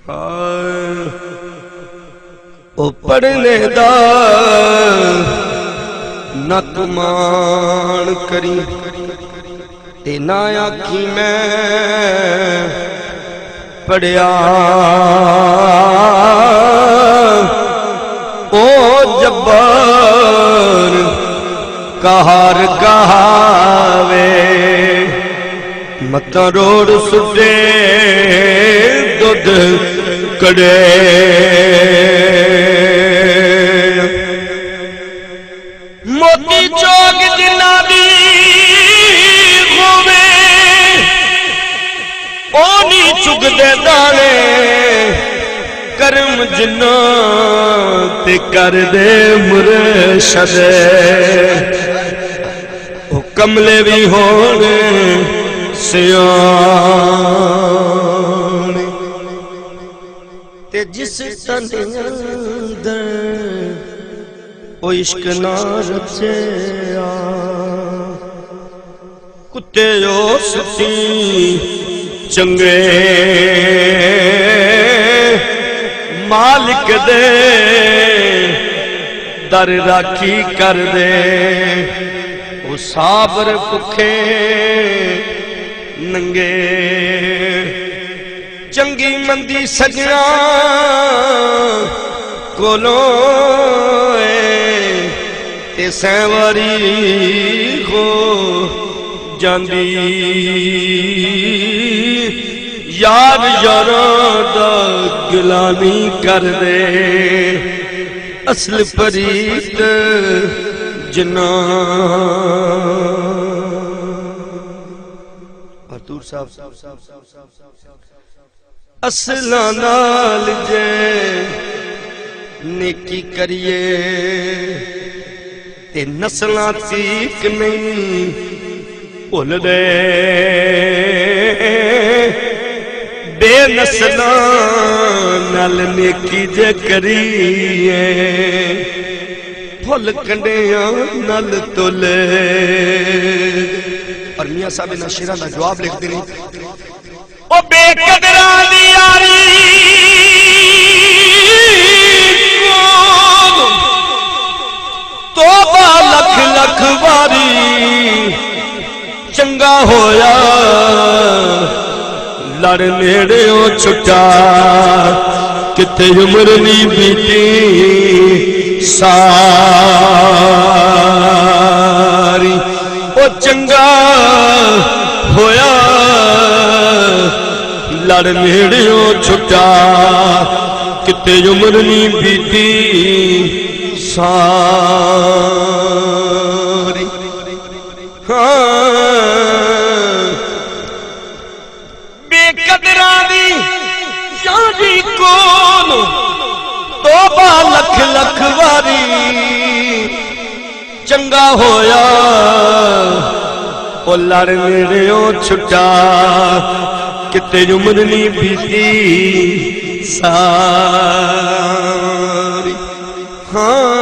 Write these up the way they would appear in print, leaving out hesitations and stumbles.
ओ पढ़ने दा ना तुमान करी ते ना आखी मैं पढ़िया। ओ जब्बार कहार कहावे मत रोड सुटे दुध कड़े। मोती चौक जिन्ना दी होवे ओ नी चुगदे दाने करम जिन्ना ते कर दे मुर्शद। ओ कमले भी होने सियाने ते जिस तन अंदर ओ इश्क ना रचया कुत्ते जो सुती चंगे मालिक दे दर राखी कर दे। ओ साबर भुखे नंगे चंगी मंदी सजना कोलों ते सैवारी हो जांदी। यार यारां दा गुलामी कर दे असल परीत जना। अतूर साहब असला नाल जे नेकी करिए ते नस्लां तीक नहीं भुल दे। बेनस्लां नाल नेकी जे करिए फुल कंडिया नल तुले। और मियां साहब इन्हां शेरां दा जवाब लिखदे ने ओ बेकदरां दी यारी तोबा लख लख वारी चंगा होया लड़ नेड़े छुटा किथे उम्र नी बीती सारी। ओ चंगा होया लड़ नेड़े छुटा किते उम्र नी बीती सारी। हाँ बेकदरां दी यारी कोल तोबा लख लख वारी चंगा होया ओ लड़ नेड़े छुटा किते उम्र नी बीती सारी। हाँ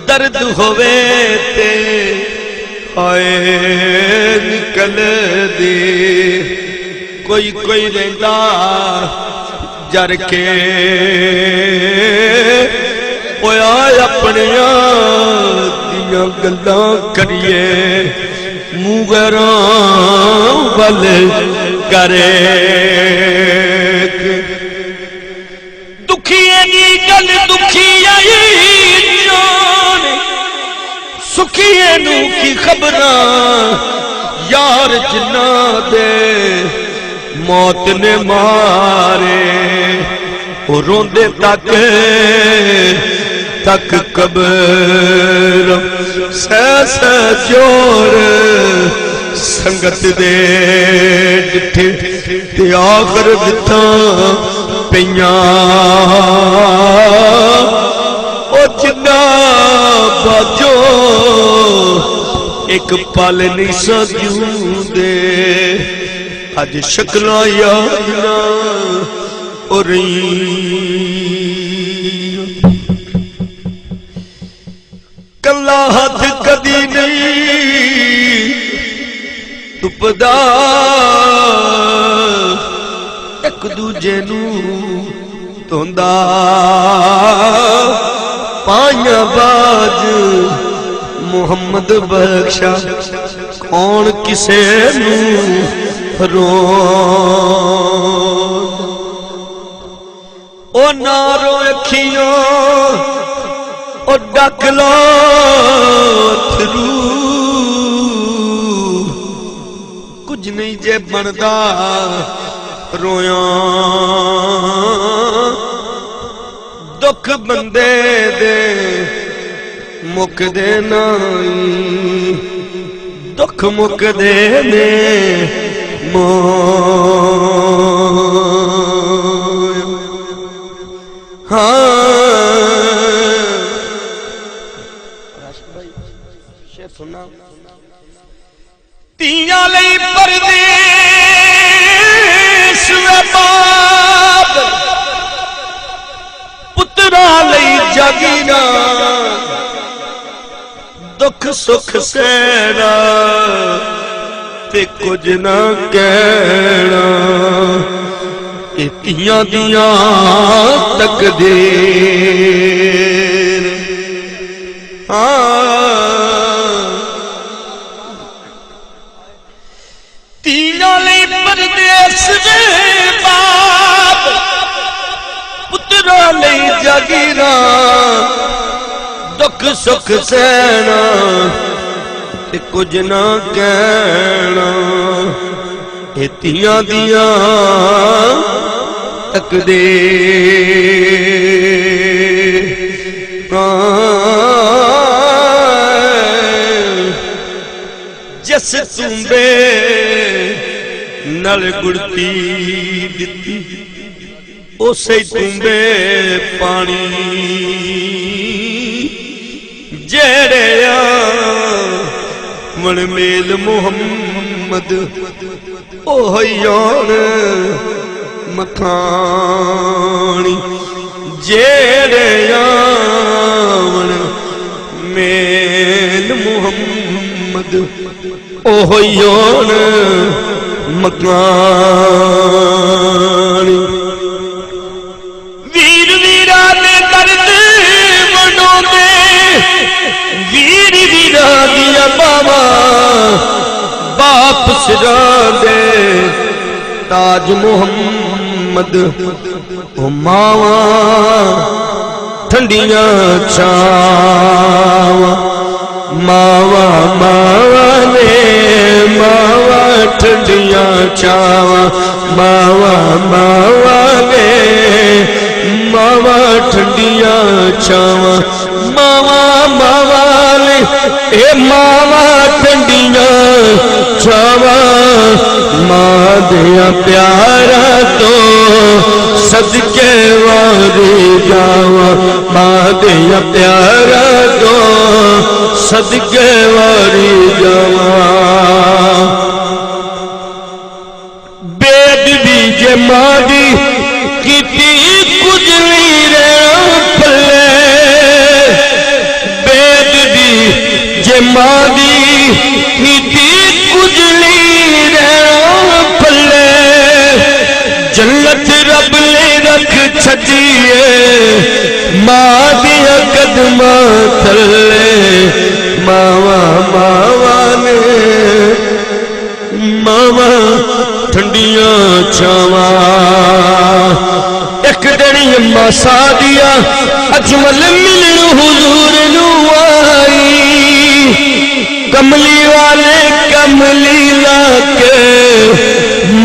दर्द होवे ते हाय निकल दे कोई कोई रहंदा जर के ओया अपनिया दियां गल्लां करिए मुगरां वल करे। दुखिए दी गल दुखी आई जान सुखिए नू की खबरां यार जिन्ना दे मौत ने मारे ओ रोंदे तक तक कब्र सह जोर संगत दे जिथे ते आखर बिथा पईयां ओ जिन्ना बाजो एक पल नहीं सजूंदे अज शक्लां याद ना ओ कला हाथ कदी नहीं तुपदा एक दूजे नू धोंदा पाया बाज मुहम्मद बख्शा कौन किसे नू रो ओ ना रो अखियों ओ डक लो थरू कुछ नहीं जे बनदा रोया दुख बंदे दे मुकदे नहीं दुख मुकदे ने मो हाँ शेर सुना तियां लई परदेस वे बाप पुत्रा लई जागीरा दुख सुख सहना ते कुछ ना कहना तियां दियां तकदीर तियां लई परदेस दे बाप पुत्रा लई जागीरा दुख सुख सहना ते कुछ ना कहना तियां दियां तकदीर जिस तुम्बे नल गुड़ती दिती उसे तुम्बे पानी जेड़े मन मेल मुहम्मद ओहयान मखानी जेड़े मन मेल मुहम्मद ओहयान मखानी वीर वीरा ने दर्द मनो दे वीर वीरा दिया बाबा बाप सिरा दे ताज मुहम्मद ओ मावा ठंडियां छावा मावा मावा ने मावा ठंडियां छावा मावा मावा ने मावा ठंडियां छावा मावा मावा ने ए मावा ठंडियां छावा मां दिया प्यारा तो सदके वारी जावा मां दिया प्यारा तो सदके वारी जावा बेद बीजे मादी कीती कुजली रे फले बेद बीजे मादी कीती कुजली रे फले जन्नत रब ने रख छजिए मां दिया कदमा थले मावा मावा ने मावा ठंडियां छावा एक दिन अम्मा सादिया अजमल मिलन हुजूर नू आई कमली वाले कमली लाके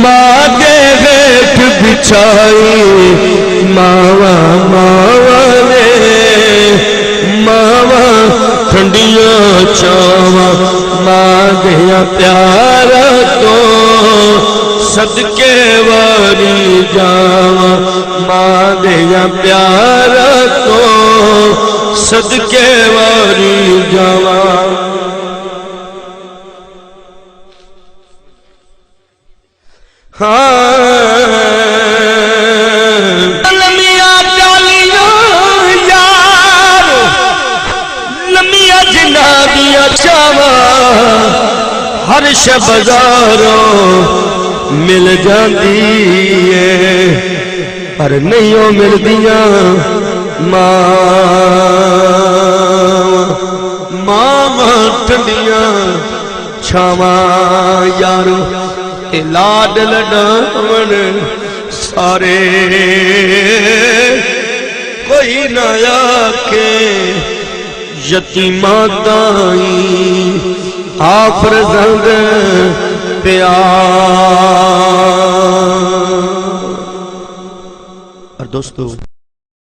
मां दे हेठ बिछाई मावा मावा ने मावा ठंडियां छावा मां दिया प्यारा तो सदके वारी जावा मां दिया प्यारा तो सदके वारी जावा लमिया डालियां यार लमिया जिना दिया चावा हर शब बाजारों मिल जाती है पर नहीं हो मिलदियां मां ठंडियां छावा यारो ए लाड लडावन सारे कोई ना आके यतीमा ताई आफरजंद प्यार। और दोस्तों